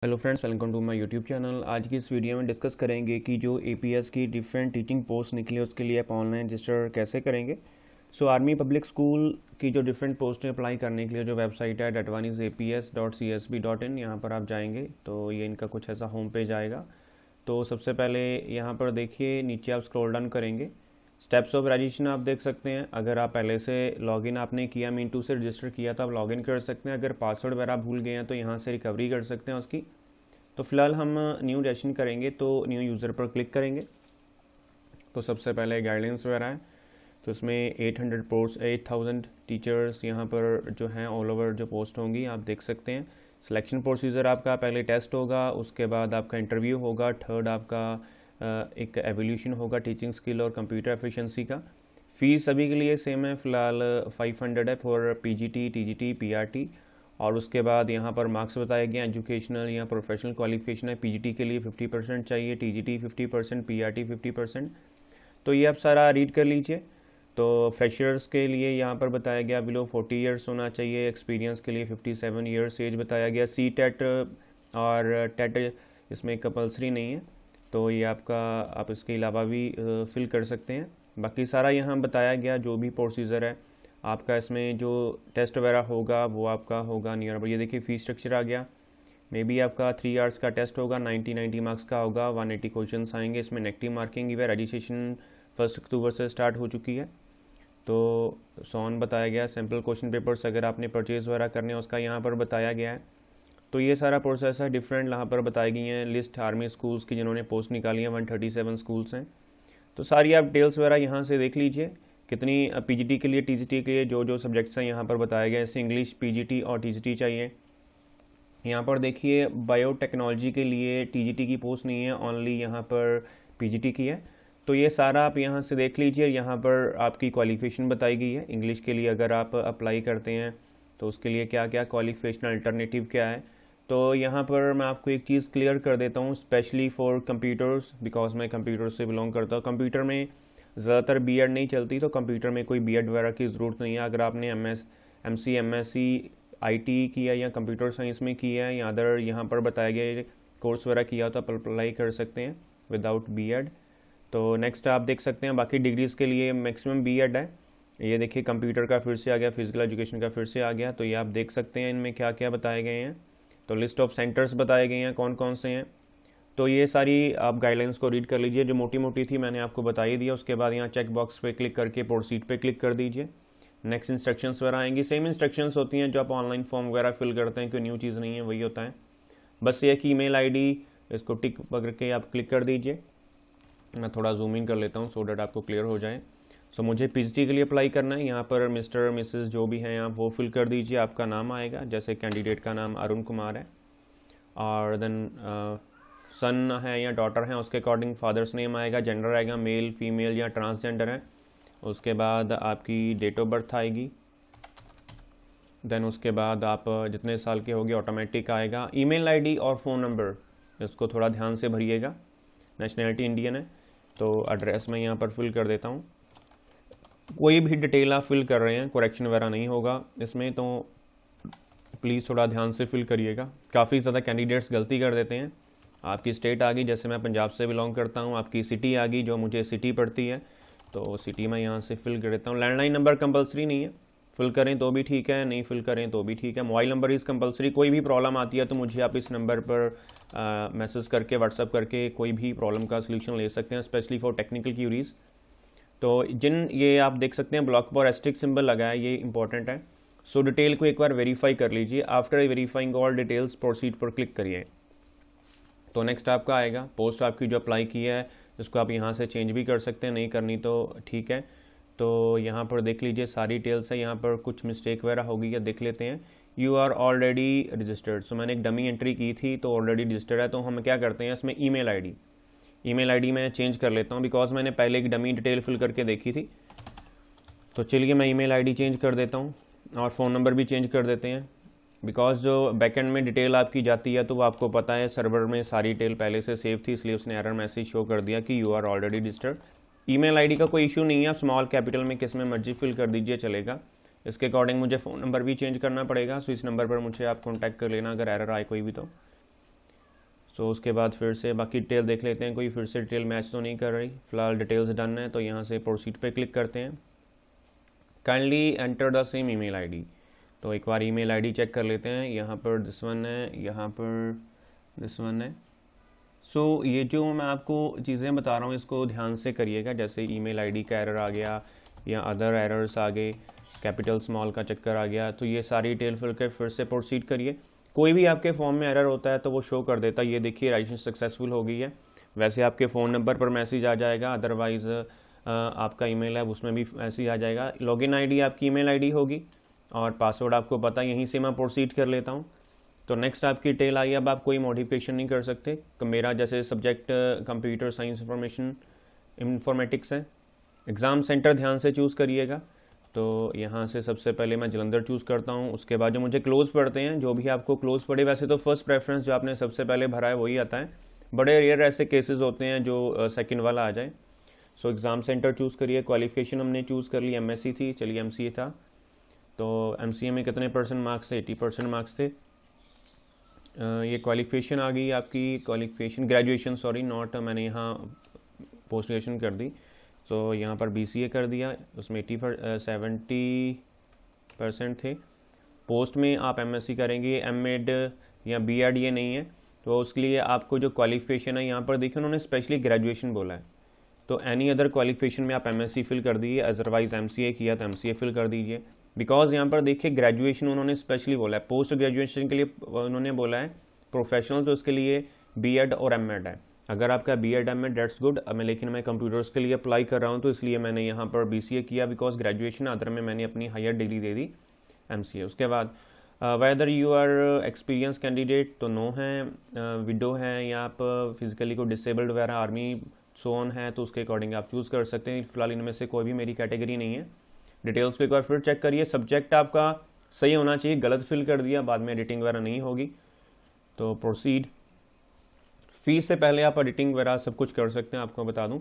Hello friends, welcome to my YouTube channel. आज की इस वीडियो में डिस्कस करेंगे कि जो एपीएस की डिफरेंट टीचिंग पोस्ट निकली है उसके लिए आप ऑनलाइन रजिस्टर कैसे करेंगे। आर्मी पब्लिक स्कूल की जो डिफरेंट पोस्टें अप्लाई करने के लिए जो वेबसाइट है datwanisaps.csb.in, यहाँ पर आप जाएंगे तो ये इनका कुछ ऐसा होम पेज आएगा। तो सबसे पहले यहाँ पर देखिए, नीचे आप स्क्रॉल डाउन करेंगे, स्टेप्स ऑफ रजिस्ट्रेशन आप देख सकते हैं। अगर आप पहले से लॉगिन आपने किया, मीन2 से रजिस्टर किया तो आप लॉगिन कर सकते हैं। अगर पासवर्ड वगैरह भूल गए हैं तो यहाँ से रिकवरी कर सकते हैं उसकी। तो फिलहाल हम न्यू रजिस्ट्रेशन करेंगे तो न्यू यूज़र पर क्लिक करेंगे। तो सबसे पहले गाइडलाइंस वगैरह है, तो इसमें 800 पोस्ट 8000 टीचर्स यहाँ पर जो हैं ऑल ओवर जो पोस्ट होंगी आप देख सकते हैं। सिलेक्शन प्रोसीजर आपका पहले टेस्ट होगा, उसके बाद आपका इंटरव्यू होगा, थर्ड आपका एक एवोल्यूशन होगा टीचिंग स्किल और कंप्यूटर एफिशिएंसी का। फ़ीस सभी के लिए सेम है, फ़िलहाल 500 है फॉर पीजीटी, टीजीटी, पीआरटी। और उसके बाद यहाँ पर मार्क्स बताया गया, एजुकेशनल या प्रोफेशनल क्वालिफिकेशन है। पीजीटी के लिए 50% चाहिए, टीजीटी 50%, पीआरटी 50%। तो ये आप सारा रीड कर लीजिए। तो फ्रेशर्स के लिए यहाँ पर बताया गया बिलो 40 ईयर्स होना चाहिए, एक्सपीरियंस के लिए 57 ईयर्स एज बताया गया। सी टेट और टेट इसमें कंपलसरी नहीं है, तो ये आपका आप इसके अलावा भी फिल कर सकते हैं। बाकी सारा यहाँ बताया गया जो भी प्रोसीजर है आपका। इसमें जो टेस्ट वगैरह होगा वो आपका होगा नियर अबाउट, ये देखिए फीस स्ट्रक्चर आ गया। मे बी आपका 3 आवर्स का टेस्ट होगा, 90 मार्क्स का होगा, 180 क्वेश्चन आएंगे। इसमें नेगेटिव मार्किंग है। रजिस्ट्रेशन 1 अक्टूबर से स्टार्ट हो चुकी है। तो सॉन बताया गया। सैम्पल क्वेश्चन पेपर्स अगर आपने परचेज वगैरह करने हैं उसका यहाँ पर बताया गया है। तो ये सारा प्रोसेस है। डिफरेंट यहाँ पर बताई गई हैं लिस्ट आर्मी स्कूल्स की जिन्होंने पोस्ट निकाली है, 137 स्कूल्स हैं। तो सारी आप डिटेल्स वगैरह यहाँ से देख लीजिए। कितनी पीजीटी के लिए, टीजीटी के लिए जो जो सब्जेक्ट्स हैं यहाँ पर बताए गए, जैसे इंग्लिश पीजीटी और टीजीटी चाहिए। यहाँ पर देखिए बायोटेक्नोलॉजी के लिए टीजीटी की पोस्ट नहीं है, ओनली यहाँ पर पीजीटी की है। तो ये सारा आप यहाँ से देख लीजिए। यहाँ पर आपकी क्वालिफिकेशन बताई गई है। इंग्लिश के लिए अगर आप अप्लाई करते हैं तो उसके लिए क्या क्या क्वालिफिकेशन अल्टरनेटिव क्या है। तो यहाँ पर मैं आपको एक चीज़ क्लियर कर देता हूँ, स्पेशली फॉर कंप्यूटर्स, बिकॉज मैं कंप्यूटर से बिलोंग करता हूँ। कंप्यूटर में ज़्यादातर बीएड नहीं चलती, तो कंप्यूटर में कोई बीएड वगैरह की ज़रूरत नहीं है। अगर आपने एमएससी आईटी किया या कंप्यूटर साइंस में किया है या अदर यहाँ पर बताया गया कोर्स वगैरह किया तो आप अप्लाई कर सकते हैं विदाउट बीएड। तो नेक्स्ट आप देख सकते हैं बाकी डिग्रीज़ के लिए मैक्सिमम बीएड है। ये देखिए कंप्यूटर का फिर से आ गया, फिजिकल एजुकेशन का फिर से आ गया। तो ये आप देख सकते हैं इनमें क्या क्या बताए गए हैं। तो लिस्ट ऑफ सेंटर्स बताए गए हैं कौन कौन से हैं। तो ये सारी आप गाइडलाइंस को रीड कर लीजिए। जो मोटी मोटी थी मैंने आपको बता ही दिया। उसके बाद यहाँ चेक बॉक्स पे क्लिक करके प्रोसीड पे क्लिक कर दीजिए। नेक्स्ट इंस्ट्रक्शंस वगैरह आएंगी, सेम इंस्ट्रक्शंस होती हैं जो आप ऑनलाइन फॉर्म वगैरह फिल करते हैं, कोई न्यू चीज़ नहीं है, वही होता है। बस ये कि ईमेल आईडी इसको टिक करके आप क्लिक कर दीजिए। मैं थोड़ा जूम इन कर लेता हूँ सो डैट आपको क्लियर हो जाए। मुझे पीजीटी के लिए अप्लाई करना है। यहाँ पर मिस्टर मिसेस जो भी हैं आप वो फिल कर दीजिए। आपका नाम आएगा, जैसे कैंडिडेट का नाम अरुण कुमार है, और देन सन है या डॉटर है उसके अकॉर्डिंग फादर्स नेम आएगा, जेंडर आएगा मेल फीमेल या ट्रांसजेंडर है। उसके बाद आपकी डेट ऑफ बर्थ आएगी। देन उसके बाद आप जितने साल के होंगे ऑटोमेटिक आएगा। ईमेल आईडी और फ़ोन नंबर इसको थोड़ा ध्यान से भरिएगा। नेशनैलिटी इंडियन है, तो एड्रेस मैं यहाँ पर फिल कर देता हूँ। कोई भी डिटेल आप फिल कर रहे हैं, करेक्शन वगैरह नहीं होगा इसमें, तो प्लीज़ थोड़ा ध्यान से फिल करिएगा। काफ़ी ज़्यादा कैंडिडेट्स गलती कर देते हैं। आपकी स्टेट आ गई, जैसे मैं पंजाब से बिलोंग करता हूँ, आपकी सिटी आ गई जो मुझे सिटी पड़ती है, तो सिटी में यहाँ से फिल कर देता हूँ। लैंडलाइन नंबर कंपलसरी नहीं है, फिल करें तो भी ठीक है, नहीं फिल करें तो भी ठीक है। Mobile number is compulsory. कोई भी प्रॉब्लम आती है तो मुझे आप इस नंबर पर मैसेज करके, व्हाट्सअप करके कोई भी प्रॉब्लम का सोल्यूशन ले सकते हैं, स्पेशली फॉर टेक्निकल क्यूरीज। तो जिन ये आप देख सकते हैं ब्लॉक पर एस्ट्रिक सिंबल लगा है, ये इंपॉर्टेंट है। डिटेल को एक बार वेरीफाई कर लीजिए। After verifying all details proceed पर क्लिक करिए। तो नेक्स्ट आपका आएगा पोस्ट आपकी जो अप्लाई की है, इसको आप यहाँ से चेंज भी कर सकते हैं, नहीं करनी तो ठीक है। तो यहाँ पर देख लीजिए सारी डिटेल्स है। यहाँ पर कुछ मिस्टेक वगैरह होगी या देख लेते हैं। You are already registered. मैंने एक डमी एंट्री की थी तो ऑलरेडी रजिस्टर्ड है। तो हम क्या करते हैं इसमें ईमेल आईडी मैं चेंज कर लेता हूँ, बिकॉज मैंने पहले एक डमी डिटेल फिल करके देखी थी। तो चलिए मैं ईमेल आईडी चेंज कर देता हूँ और फ़ोन नंबर भी चेंज कर देते हैं, बिकॉज जो बैकएंड में डिटेल आपकी जाती है तो वो आपको पता है सर्वर में सारी डिटेल पहले से सेव थी, इसलिए उसने एरर मैसेज शो कर दिया कि you are already registered. Email ID का कोई इशू नहीं है, आप स्मॉल कैपिटल में किस में मर्जी फिल कर दीजिए, चलेगा। इसके अकॉर्डिंग मुझे फ़ोन नंबर भी चेंज करना पड़ेगा, सो इस नंबर पर मुझे आप कॉन्टैक्ट कर लेना अगर एरर आए कोई भी। तो सो उसके बाद फिर से बाकी डिटेल देख लेते हैं, कोई फिर से डिटेल मैच तो नहीं कर रही। फ़िलहाल डिटेल्स डन है, तो यहाँ से प्रोसीड पे क्लिक करते हैं। Kindly enter the same email ID, तो एक बार ईमेल आईडी चेक कर लेते हैं। यहाँ पर दिस वन है, यहाँ पर दिस वन है। सो ये जो मैं आपको चीज़ें बता रहा हूँ इसको ध्यान से करिएगा, जैसे ईमेल आईडी का एरर आ गया या अदर एरर्स आ गए, कैपिटल स्मॉल का चक्कर आ गया, तो ये सारी डिटेल फिल कर फिर से प्रोसीड करिए। कोई भी आपके फॉर्म में एरर होता है तो वो शो कर देता है, ये देखिए रजिस्ट्रेशन सक्सेसफुल हो गई है। वैसे आपके फ़ोन नंबर पर मैसेज आ जाएगा, अदरवाइज़ आपका ईमेल है उसमें भी मैसेज आ जाएगा। लॉगिन आईडी आपकी ईमेल आईडी होगी और पासवर्ड आपको पता, यहीं से मैं प्रोसीड कर लेता हूँ। तो नेक्स्ट आपकी डिटेल आई, अब आप कोई मॉडिफिकेशन नहीं कर सकते। मेरा जैसे सब्जेक्ट कंप्यूटर साइंस इंफॉर्मेटिक्स है। एग्ज़ाम सेंटर ध्यान से चूज़ करिएगा, तो यहाँ से सबसे पहले मैं जलंधर चूज़ करता हूँ। उसके बाद जो मुझे क्लोज़ पड़ते हैं, जो भी आपको क्लोज़ पड़े, वैसे तो फर्स्ट प्रेफरेंस जो आपने सबसे पहले भरा है वही आता है, बड़े रेयर ऐसे केसेस होते हैं जो सेकंड वाला आ जाए। सो एग्ज़ाम सेंटर चूज़ करिए। क्वालिफिकेशन हमने चूज़ कर ली, एमएससी थी, चलिए एमसीए था। तो एमसीए में कितने परसेंट मार्क्स थे? 80% मार्क्स थे। ये क्वालिफिकेशन आ गई आपकी, क्वालिफिकेशन ग्रेजुएशन, सॉरी नॉट, मैंने यहाँ पोस्ट ग्रेजुएशन कर दी। तो यहाँ पर बीसीए कर दिया, उसमें 70% थे। पोस्ट में आप एमएससी करेंगे, एमएड या बीएड ये नहीं है, तो उसके लिए आपको जो क्वालिफिकेशन है यहाँ पर देखिए उन्होंने स्पेशली ग्रेजुएशन बोला है, तो एनी अदर क्वालिफिकेशन में आप एमएससी फिल कर दीजिए, अदरवाइज एमसीए किया तो एमसीए फिल कर दीजिए। बिकॉज यहाँ पर देखिए ग्रेजुएशन उन्होंने स्पेशली बोला है, पोस्ट ग्रेजुएशन के लिए उन्होंने बोला है प्रोफेशनल, तो उसके लिए बीएड और एमएड है। अगर आपका बीएड एमएड डेट्स गुड, लेकिन मैं कंप्यूटर्स के लिए अप्लाई कर रहा हूँ तो इसलिए मैंने यहाँ पर बीसीए किया, बिकॉज ग्रेजुएशन अदर में मैंने अपनी हायर डिग्री दे दी एमसीए। उसके बाद whether you are experience candidate, तो नो है, विडो है या आप फिजिकली को डिसेबल्ड वगैरह, आर्मी सोन है, तो उसके अकॉर्डिंग आप चूज़ कर सकते हैं। फिलहाल इनमें से कोई भी मेरी कैटेगरी नहीं है। डिटेल्स को एक बार फिर चेक करिए, सब्जेक्ट आपका सही होना चाहिए, गलत फिल कर दिया बाद में एडिटिंग वगैरह नहीं होगी, तो प्रोसीड। फीस से पहले आप एडिटिंग वगैरह सब कुछ कर सकते हैं, आपको बता दूं,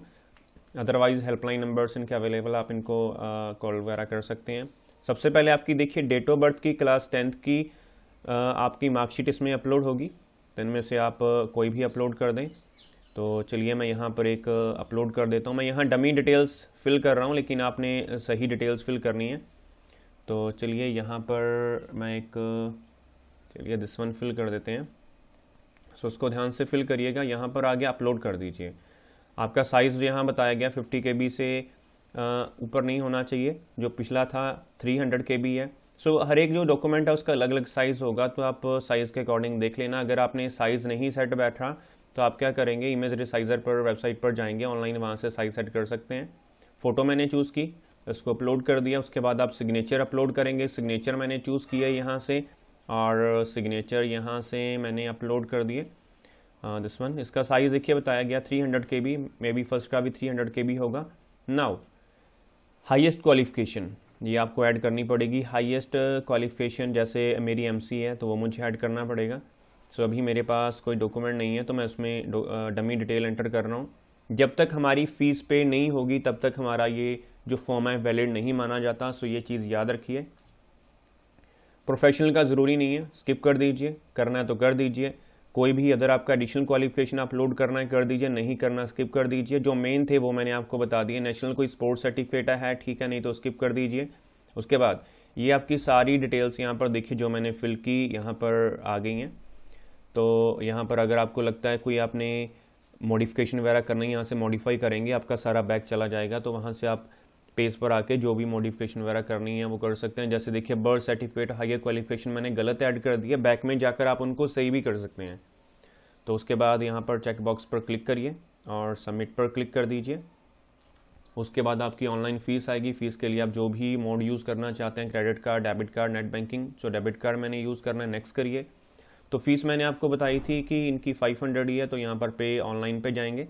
अदरवाइज हेल्पलाइन नंबर्स इनके अवेलेबल, आप इनको कॉल वगैरह कर सकते हैं। सबसे पहले आपकी देखिए डेट ऑफ बर्थ की, क्लास 10th की आपकी मार्कशीट इसमें अपलोड होगी, तो इनमें से आप कोई भी अपलोड कर दें। तो चलिए मैं यहाँ पर एक अपलोड कर देता हूँ। मैं यहाँ डमी डिटेल्स फिल कर रहा हूँ, लेकिन आपने सही डिटेल्स फिल करनी है। तो चलिए यहाँ पर मैं एक, चलिए दिस वन फिल कर देते हैं। सो उसको ध्यान से फिल करिएगा। यहाँ पर आगे अपलोड कर दीजिए। आपका साइज़ यहाँ बताया गया 50 KB से ऊपर नहीं होना चाहिए, जो पिछला था 300 KB है। सो हर एक जो डॉक्यूमेंट है उसका अलग अलग साइज़ होगा, तो आप साइज़ के अकॉर्डिंग देख लेना। अगर आपने साइज़ नहीं सेट बैठा तो आप क्या करेंगे, इमेज रिसाइजर पर वेबसाइट पर जाएंगे, ऑनलाइन वहाँ से साइज़ सेट कर सकते हैं। फ़ोटो मैंने चूज़ की, उसको अपलोड कर दिया। उसके बाद आप सिग्नेचर अपलोड करेंगे, सिग्नेचर मैंने चूज़ किया यहाँ से, और सिग्नेचर यहाँ से मैंने अपलोड कर दिए दिस वन। इसका साइज़ देखिए बताया गया 300 KB, मे बी फर्स्ट का भी 300 KB होगा। नाउ हाईएस्ट क्वालिफिकेशन ये आपको ऐड करनी पड़ेगी। हाईएस्ट क्वालिफिकेशन जैसे मेरी एमसी है तो वो मुझे ऐड करना पड़ेगा। सो अभी मेरे पास कोई डॉक्यूमेंट नहीं है, तो मैं उसमें डमी डिटेल एंटर कर रहा हूँ। जब तक हमारी फ़ीस पे नहीं होगी तब तक हमारा ये जो फॉर्म है वैलिड नहीं माना जाता। सो ये चीज़ याद रखिए। प्रोफेशनल का ज़रूरी नहीं है, स्किप कर दीजिए, करना है तो कर दीजिए। कोई भी अगर आपका एडिशनल क्वालिफिकेशन अपलोड करना है कर दीजिए, नहीं करना स्किप कर दीजिए। जो मेन थे वो मैंने आपको बता दिए। नेशनल कोई स्पोर्ट्स सर्टिफिकेट है ठीक है, नहीं तो स्किप कर दीजिए। उसके बाद ये आपकी सारी डिटेल्स यहाँ पर देखिए जो मैंने फिल की यहाँ पर आ गई हैं। तो यहाँ पर अगर आपको लगता है कोई आपने मॉडिफिकेशन वगैरह करना है, यहाँ से मॉडिफाई करेंगे, आपका सारा बैक चला जाएगा। तो वहाँ से आप पेज पर आके जो भी मॉडिफिकेशन वगैरह करनी है वो कर सकते हैं। जैसे देखिए बर्थ सर्टिफिकेट हायर क्वालिफिकेशन मैंने गलत ऐड कर दिया, बैक में जाकर आप उनको सही भी कर सकते हैं। तो उसके बाद यहाँ पर चेक बॉक्स पर क्लिक करिए और सबमिट पर क्लिक कर दीजिए। उसके बाद आपकी ऑनलाइन फ़ीस आएगी। फ़ीस के लिए आप जो भी मोड यूज़ करना चाहते हैं, credit card, debit card, net banking. So debit card मैंने यूज़ करना है, नेक्स्ट करिए। तो फीस मैंने आपको बताई थी कि इनकी 500 ही है, तो यहाँ पर पे ऑनलाइन पे जाएंगे।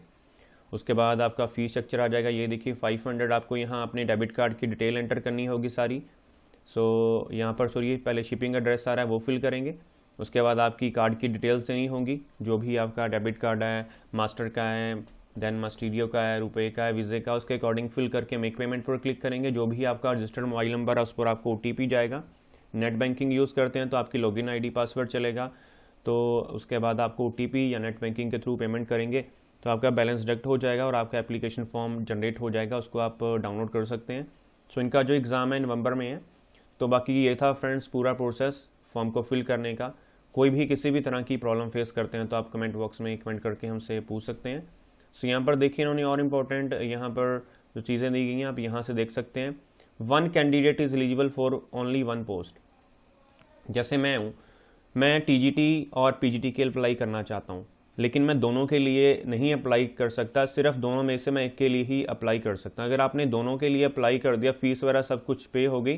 उसके बाद आपका फ़ीस स्ट्रक्चर आ जाएगा, ये देखिए 500। आपको यहाँ अपने डेबिट कार्ड की डिटेल एंटर करनी होगी सारी। सो यहाँ पर सॉरी पहले शिपिंग एड्रेस आ रहा है वो फिल करेंगे। उसके बाद आपकी कार्ड की डिटेल्स देनी होंगी, जो भी आपका डेबिट कार्ड है, मास्टर का है, देन मस्टीरियो का है, रुपए का है, वीज़े का, उसके अकॉर्डिंग फिल करके मेक पेमेंट पर क्लिक करेंगे। जो भी आपका रजिस्टर्ड मोबाइल नंबर है उस पर आपको OTP जाएगा। नेट बैंकिंग यूज़ करते हैं तो आपकी लॉगिन ID पासवर्ड चलेगा। तो उसके बाद आपको OTP या नेट बैंकिंग के थ्रू पेमेंट करेंगे तो आपका बैलेंस डिडक्ट हो जाएगा और आपका एप्लीकेशन फॉर्म जनरेट हो जाएगा, उसको आप डाउनलोड कर सकते हैं। सो इनका जो एग्ज़ाम है नवंबर में है। तो बाकी ये था फ्रेंड्स पूरा प्रोसेस फॉर्म को फिल करने का। कोई भी किसी भी तरह की प्रॉब्लम फेस करते हैं तो आप कमेंट बॉक्स में कमेंट करके हमसे पूछ सकते हैं। सो यहाँ पर देखिए इन्होंने और इम्पोर्टेंट यहाँ पर जो चीज़ें दी गई हैं आप यहाँ से देख सकते हैं। 1 candidate is eligible for only 1 post. जैसे मैं TGT और PGT के लिए अप्लाई करना चाहता हूँ, लेकिन मैं दोनों के लिए नहीं अप्लाई कर सकता, सिर्फ दोनों में से मैं एक के लिए ही अप्लाई कर सकता हूँ। अगर आपने दोनों के लिए अप्लाई कर दिया, फीस वगैरह सब कुछ पे हो गई,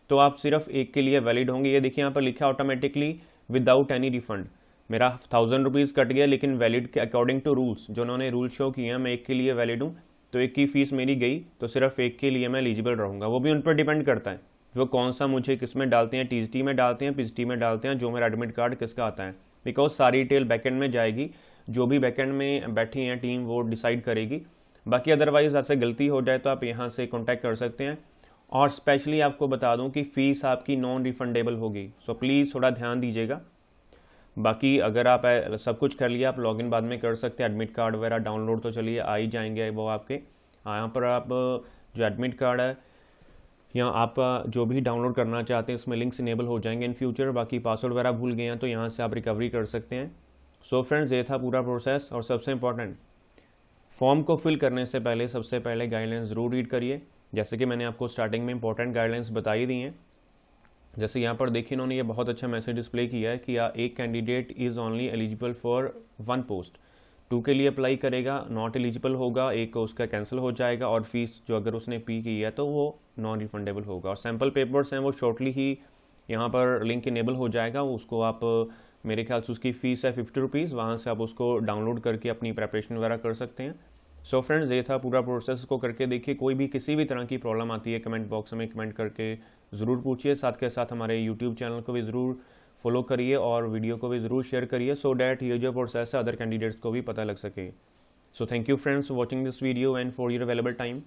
तो आप सिर्फ एक के लिए वैलिड होंगे। ये देखिए यहाँ पर लिखा ऑटोमेटिकली विदाउट एनी रिफंड। मेरा 1000 रुपीज़ कट गया, लेकिन वैलिड के अकॉर्डिंग टू रूल्स, जो उन्होंने रूल शो किए हैं, मैं एक के लिए वैलिड हूँ, तो एक की फीस मेरी गई तो सिर्फ एक के लिए मैं एलिजिबल रहूँगा। वो भी उन पर डिपेंड करता है वो कौन सा मुझे किस में डालते हैं, TGT में डालते हैं, PGT में डालते हैं, जो मेरा एडमिट कार्ड किसका आता है। बिकॉज सारी डिटेल बैकेंड में जाएगी, जो भी बैकेंड में बैठी हैं टीम वो डिसाइड करेगी। बाकी अदरवाइज ऐसे गलती हो जाए तो आप यहाँ से कॉन्टैक्ट कर सकते हैं। और स्पेशली आपको बता दूं कि फ़ीस आपकी नॉन रिफंडेबल होगी, सो प्लीज़ थोड़ा ध्यान दीजिएगा। बाकी अगर आप सब कुछ कर लिया, आप लॉगिन बाद में कर सकते हैं। एडमिट कार्ड वगैरह डाउनलोड तो चलिए आ ही जाएंगे वो आपके। यहाँ पर आप जो एडमिट कार्ड है यहाँ आप जो भी डाउनलोड करना चाहते हैं इसमें लिंक्स इनेबल हो जाएंगे इन फ्यूचर। बाकी पासवर्ड वगैरह भूल गए हैं तो यहाँ से आप रिकवरी कर सकते हैं। सो फ्रेंड्स ये था पूरा प्रोसेस। और सबसे इम्पॉर्टेंट, फॉर्म को फिल करने से पहले सबसे पहले गाइडलाइंस ज़रूर रीड करिए। जैसे कि मैंने आपको स्टार्टिंग में इंपॉर्टेंट गाइडलाइंस बताई दी हैं। जैसे यहाँ पर देखिए इन्होंने ये बहुत अच्छा मैसेज डिस्प्ले किया है कि एक candidate is only eligible for 1 post. 2 के लिए अप्लाई करेगा, नॉट एलिजिबल होगा, एक उसका कैंसिल हो जाएगा और फीस जो अगर उसने पे की है तो वो नॉन रिफंडेबल होगा। और सैम्पल पेपर्स हैं वो शॉर्टली ही यहाँ पर लिंक इनेबल हो जाएगा, उसको आप मेरे ख्याल से उसकी फ़ीस है 50 रुपीज़, वहाँ से आप उसको डाउनलोड करके अपनी प्रेपरेशन वगैरह कर सकते हैं। सो फ्रेंड्स ये था पूरा प्रोसेस, को करके देखिए। कोई भी किसी भी तरह की प्रॉब्लम आती है कमेंट बॉक्स में कमेंट करके ज़रूर पूछिए। साथ के साथ हमारे यूट्यूब चैनल को भी ज़रूर फॉलो करिए और वीडियो को भी ज़रूर शेयर करिए, सो डैट ये जो प्रोसेस है अदर कैंडिडेट्स को भी पता लग सके। So thank you friends for watching this video and for your available time.